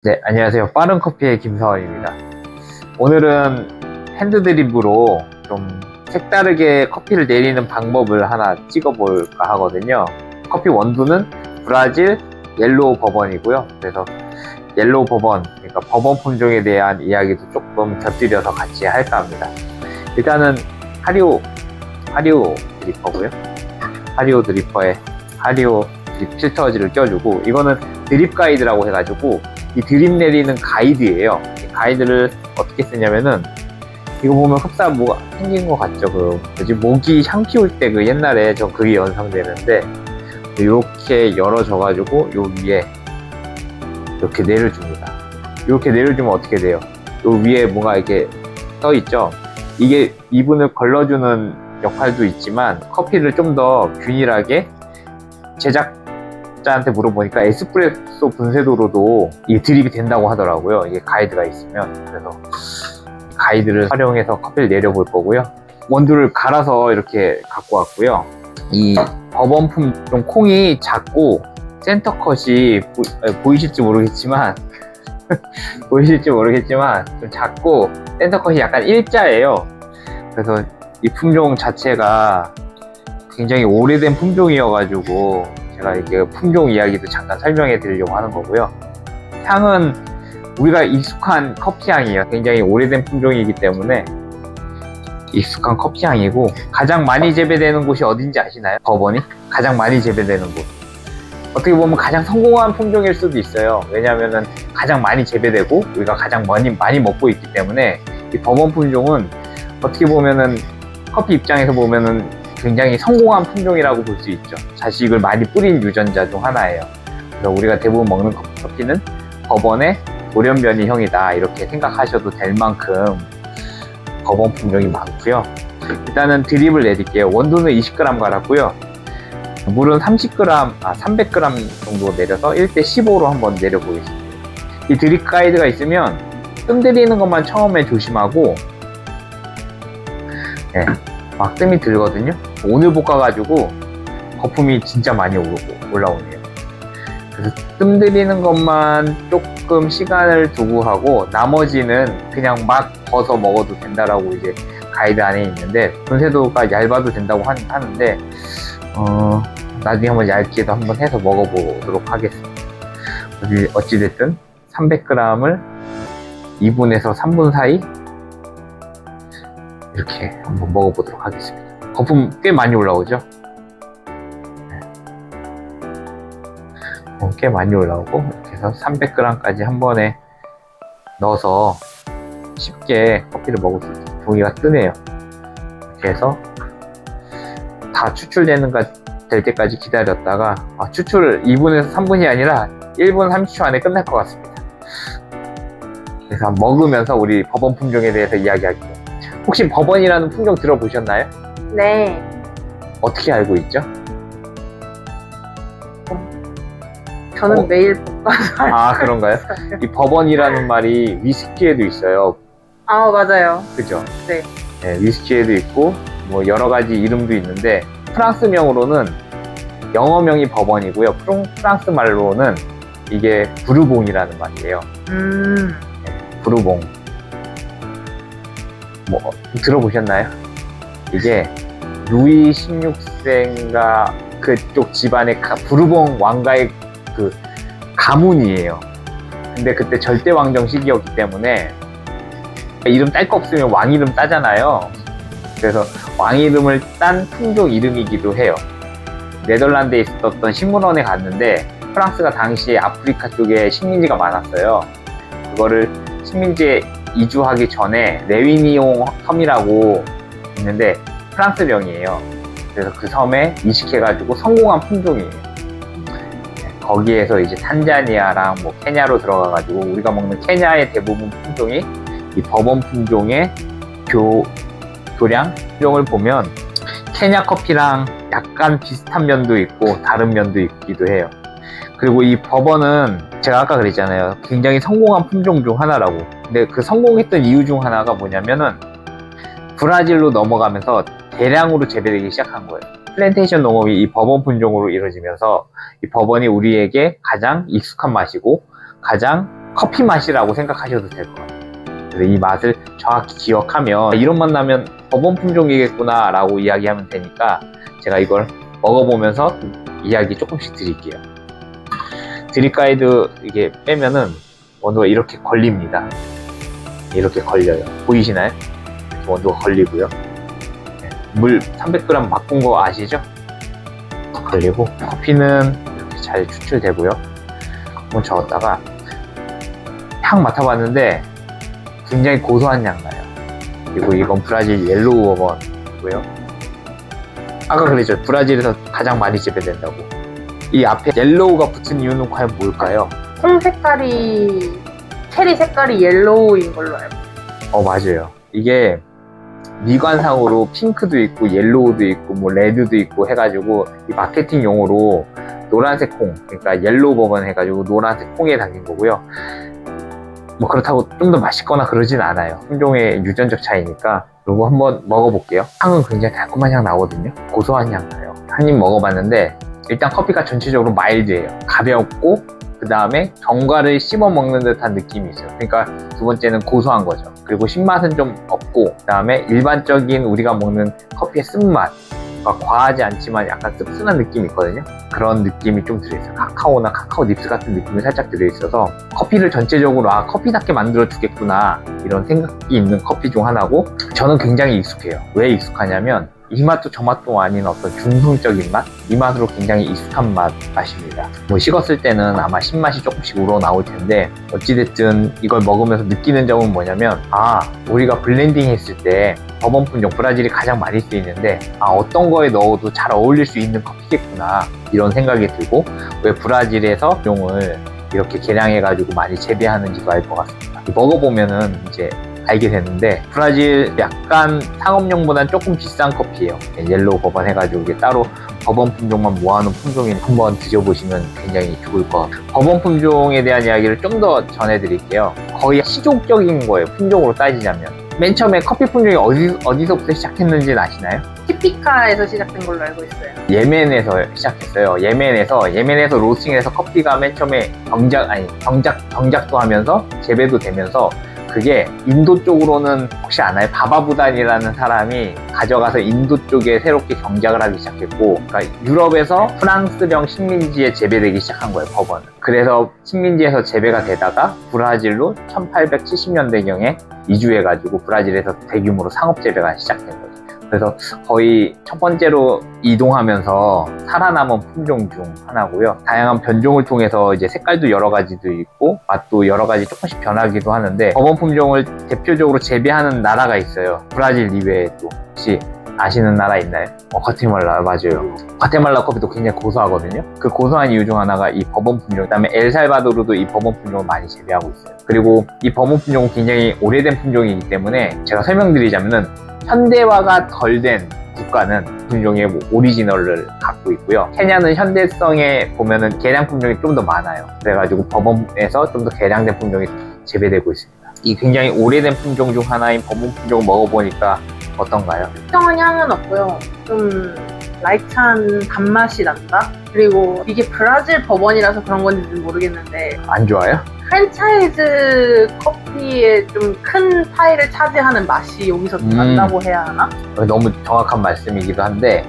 네, 안녕하세요. 빠른 커피의 김사원입니다. 오늘은 핸드드립으로 좀 색다르게 커피를 내리는 방법을 하나 찍어볼까 하거든요. 커피 원두는 브라질 옐로우 버번이고요. 그래서 옐로우 버번, 그러니까 버번 품종에 대한 이야기도 조금 곁들여서 같이 할까 합니다. 일단은 하리오 드리퍼고요. 하리오 드리퍼에 하리오 드립 필터지를 껴주고, 이거는 드립 가이드라고 해가지고 이 드립 내리는 가이드예요. 이 가이드를 어떻게 쓰냐면은, 이거 보면 흡사 뭐가 생긴 것 같죠? 뭐지, 모기 향 피울 때 옛날에 전 그게 연상되는데, 이렇게 열어줘가지고 요 위에 이렇게 내려줍니다. 이렇게 내려주면 어떻게 돼요? 요 위에 뭔가 이렇게 떠 있죠? 이게 이분을 걸러주는 역할도 있지만, 커피를 좀 더 균일하게, 제작자한테 물어보니까 에스프레소 분쇄도로도 이 드립이 된다고 하더라고요. 이게 가이드가 있으면. 그래서 가이드를 활용해서 커피를 내려볼 거고요. 원두를 갈아서 이렇게 갖고 왔고요. 이 버번품 좀 콩이 작고 센터 컷이 보이실지 모르겠지만 좀 작고 센터 컷이 약간 일자예요. 그래서 이 품종 자체가 굉장히 오래된 품종이어가지고 제가 이게 품종 이야기도 잠깐 설명해 드리려고 하는 거고요. 향은 우리가 익숙한 커피 향이에요. 굉장히 오래된 품종이기 때문에 익숙한 커피 향이고, 가장 많이 재배되는 곳이 어딘지 아시나요? 버번이 가장 많이 재배되는 곳, 어떻게 보면 가장 성공한 품종일 수도 있어요. 왜냐하면 가장 많이 재배되고 우리가 가장 많이 먹고 있기 때문에, 이 버번 품종은 어떻게 보면은 커피 입장에서 보면은 굉장히 성공한 품종이라고 볼 수 있죠. 자식을 많이 뿌린 유전자 중 하나예요. 그래서 우리가 대부분 먹는 커피는 버번의 돌연변이형이다, 이렇게 생각하셔도 될 만큼 버번 품종이 많고요. 일단은 드립을 내릴게요. 원두는 20g 갈았고요. 물은 300g 정도 내려서 1:15로 한번 내려보겠습니다. 이 드립 가이드가 있으면 뜸 들이는 것만 처음에 조심하고, 네, 막 뜸이 들거든요. 오늘 볶아가지고 거품이 진짜 많이 올라오네요. 그래서 뜸 들이는 것만 조금 시간을 두고 하고, 나머지는 그냥 막 벗어 먹어도 된다라고 이제 가이드 안에 있는데, 분쇄도가 얇아도 된다고 하는데 나중에 한번 얇게도 한번 해서 먹어보도록 하겠습니다. 어찌됐든 300g을 2분에서 3분 사이 이렇게 한번 먹어보도록 하겠습니다. 거품 꽤 많이 올라오죠? 꽤 많이 올라오고, 이렇게 해서 300g까지 한 번에 넣어서 쉽게 커피를 먹을 수 있어요. 종이가 뜨네요. 이렇게 해서 다 추출되는 될 때까지 기다렸다가, 추출을 2분에서 3분이 아니라 1분 30초 안에 끝날 것 같습니다. 그래서 먹으면서 우리 버번 품종에 대해서 이야기할게요. 혹시 버번이라는 품종 들어보셨나요? 네. 어떻게 알고 있죠? 저는 매일 볶아서 알고 그런가요? 있어요. 이 버번이라는 말이 위스키에도 있어요. 맞아요. 그죠? 네. 네, 위스키에도 있고 뭐 여러 가지 이름도 있는데, 프랑스명으로는, 영어명이 버번이고요. 프랑스 말로는 이게 부르봉이라는 말이에요. 부르봉. 뭐 들어보셨나요? 이게 루이 16세인가 그쪽 집안의 부르봉 왕가의 그 가문이에요. 근데 그때 절대 왕정 시기였기 때문에 이름 딸 거 없으면 왕 이름 따잖아요. 그래서 왕 이름을 딴 품종 이름이기도 해요. 네덜란드에 있었던 식물원에 갔는데, 프랑스가 당시에 아프리카 쪽에 식민지가 많았어요. 그거를 식민지에 이주하기 전에 레위니옹 섬이라고 있는데 프랑스령이에요. 그래서 그 섬에 이식해가지고 성공한 품종이에요. 거기에서 이제 탄자니아랑 뭐 케냐로 들어가가지고, 우리가 먹는 케냐의 대부분 품종이 이 버번 품종의 교량 품종을 보면 케냐 커피랑 약간 비슷한 면도 있고 다른 면도 있기도 해요. 그리고 이 버번은 제가 아까 그랬잖아요. 굉장히 성공한 품종 중 하나라고. 근데 그 성공했던 이유 중 하나가 뭐냐면은, 브라질로 넘어가면서 대량으로 재배되기 시작한 거예요. 플랜테이션 농업이 이 버번 품종으로 이루어지면서, 이 버번이 우리에게 가장 익숙한 맛이고 가장 커피 맛이라고 생각하셔도 될 것 같아요. 그래서 이 맛을 정확히 기억하면 이런 맛 나면 버번 품종이겠구나 라고 이야기하면 되니까 제가 이걸 먹어보면서 이야기 조금씩 드릴게요. 드립 가이드 이게 빼면은 원두가 이렇게 걸립니다. 이렇게 걸려요. 보이시나요? 원두가 걸리고요. 물 300g 바꾼 거 아시죠? 걸리고 커피는 이렇게 잘 추출되고요. 한번 저었다가 향 맡아봤는데 굉장히 고소한 향 나요. 그리고 이건 브라질 옐로우 버번이고요. 아까 그랬죠. 브라질에서 가장 많이 재배된다고. 이 앞에 옐로우가 붙은 이유는 과연 뭘까요? 콩 색깔이 체리 색깔이 옐로우인 걸로 알고. 맞아요. 이게 미관상으로 핑크도 있고 옐로우도 있고 뭐 레드도 있고 해가지고 이 마케팅 용어로 노란색 콩, 그러니까 옐로우 버번 해가지고 노란색 콩에 담긴 거고요. 뭐 그렇다고 좀 더 맛있거나 그러진 않아요. 품종의 유전적 차이니까. 그리고 한번 먹어볼게요. 향은 굉장히 달콤한 향 나거든요. 고소한 향 나요. 한 입 먹어봤는데 일단 커피가 전체적으로 마일드해요. 가볍고 그 다음에 견과를 씹어 먹는 듯한 느낌이 있어요. 그러니까 두 번째는 고소한 거죠. 그리고 신맛은 좀 없고 그 다음에 일반적인 우리가 먹는 커피의 쓴맛, 그러니까 과하지 않지만 약간 씁쓸한 느낌이 있거든요. 그런 느낌이 좀 들어있어요. 카카오나 카카오 닙스 같은 느낌이 살짝 들어있어서 커피를 전체적으로 커피답게 만들어 주겠구나 이런 생각이 있는 커피 중 하나고, 저는 굉장히 익숙해요. 왜 익숙하냐면 이 맛도 저 맛도 아닌 어떤 중성적인 맛? 이 맛으로 굉장히 익숙한 맛입니다. 뭐 식었을 때는 아마 신맛이 조금씩 우러나올 텐데 어찌됐든 이걸 먹으면서 느끼는 점은 뭐냐면 우리가 블렌딩 했을 때 버번 품종, 브라질이 가장 많이 쓰이는데 어떤 거에 넣어도 잘 어울릴 수 있는 커피겠구나 이런 생각이 들고, 왜 브라질에서 종을 이렇게 개량해가지고 많이 재배하는지도 알 것 같습니다. 먹어보면은 이제 알게 됐는데 브라질 약간 상업용보단 조금 비싼 커피예요. 옐로우 버번 해가지고 이게 따로 버번 품종만 모아놓은 품종인 한번 드셔보시면 굉장히 좋을 것 같아요. 버번 품종에 대한 이야기를 좀 더 전해드릴게요. 거의 시종적인 거예요. 품종으로 따지자면. 맨 처음에 커피 품종이 어디서부터 시작했는지는 아시나요? 티피카에서 시작된 걸로 알고 있어요. 예멘에서 시작했어요. 예멘에서 로스팅해서 커피가 맨 처음에 경작도 하면서 재배도 되면서, 그게 인도 쪽으로는 혹시 아나요? 바바부단이라는 사람이 가져가서 인도 쪽에 새롭게 경작을 하기 시작했고, 그러니까 유럽에서 프랑스령 식민지에 재배되기 시작한 거예요, 버번은. 그래서 식민지에서 재배가 되다가 브라질로 1870년대경에 이주해가지고 브라질에서 대규모로 상업 재배가 시작된 거죠. 그래서 거의 첫 번째로 이동하면서 살아남은 품종 중 하나고요. 다양한 변종을 통해서 이제 색깔도 여러 가지도 있고 맛도 여러 가지 조금씩 변하기도 하는데, 버번 품종을 대표적으로 재배하는 나라가 있어요. 브라질 이외에도. 혹시 아시는 나라 있나요? 과테말라, 맞아요. 과테말라 커피도 굉장히 고소하거든요. 그 고소한 이유 중 하나가 이 버번 품종, 그 다음에 엘살바도르도 이 버번 품종을 많이 재배하고 있어요. 그리고 이 버번 품종은 굉장히 오래된 품종이기 때문에 제가 설명드리자면은 현대화가 덜 된 국가는 품종의 오리지널을 갖고 있고요. 케냐는 현대성에 보면은 개량 품종이 좀 더 많아요. 그래가지고 버번에서 좀 더 개량된 품종이 재배되고 있습니다. 이 굉장히 오래된 품종 중 하나인 버번 품종을 먹어보니까 어떤가요? 특정한 향은 없고요. 좀 라이트한 단맛이 난다? 그리고 이게 브라질 버번이라서 그런 건지는 모르겠는데 안 좋아요? 프랜차이즈 커피의 좀 큰 파일을 차지하는 맛이 여기서 난다고 해야 하나? 너무 정확한 말씀이기도 한데,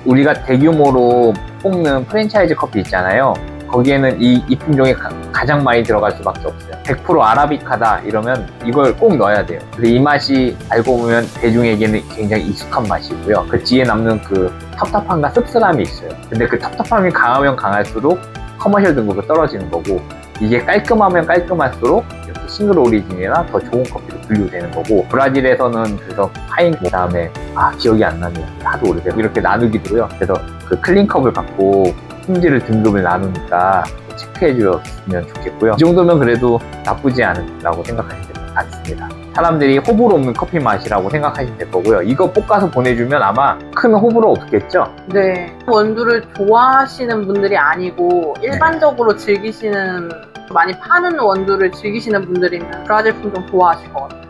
우리가 대규모로 뽑는 프랜차이즈 커피 있잖아요. 거기에는 이 품종이 가장 많이 들어갈 수밖에 없어요. 100% 아라비카다 이러면 이걸 꼭 넣어야 돼요. 근데 이 맛이 알고 보면 대중에게는 굉장히 익숙한 맛이고요. 그 뒤에 남는 그 텁텁함과 씁쓸함이 있어요. 근데 그 텁텁함이 강하면 강할수록 커머셜 등급이 떨어지는 거고, 이게 깔끔하면 깔끔할수록 이렇게 싱글 오리진이나 더 좋은 커피로 분류되는 거고, 브라질에서는 그래서 파인, 그 다음에 기억이 안 나네요. 하도 오래돼서 이렇게 나누기도요. 그래서 그 클린컵을 갖고 품질을 등급을 나누니까 체크해 주셨으면 좋겠고요. 이 정도면 그래도 나쁘지 않다고 생각하시면 될 것 같습니다. 사람들이 호불호 없는 커피 맛이라고 생각하시면 될 거고요. 이거 볶아서 보내주면 아마 큰 호불호 없겠죠? 네. 원두를 좋아하시는 분들이 아니고 일반적으로 즐기시는, 많이 파는 원두를 즐기시는 분들이면 브라질 품종 좋아하실 것 같아요.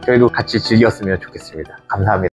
저희도 같이 즐겼으면 좋겠습니다. 감사합니다.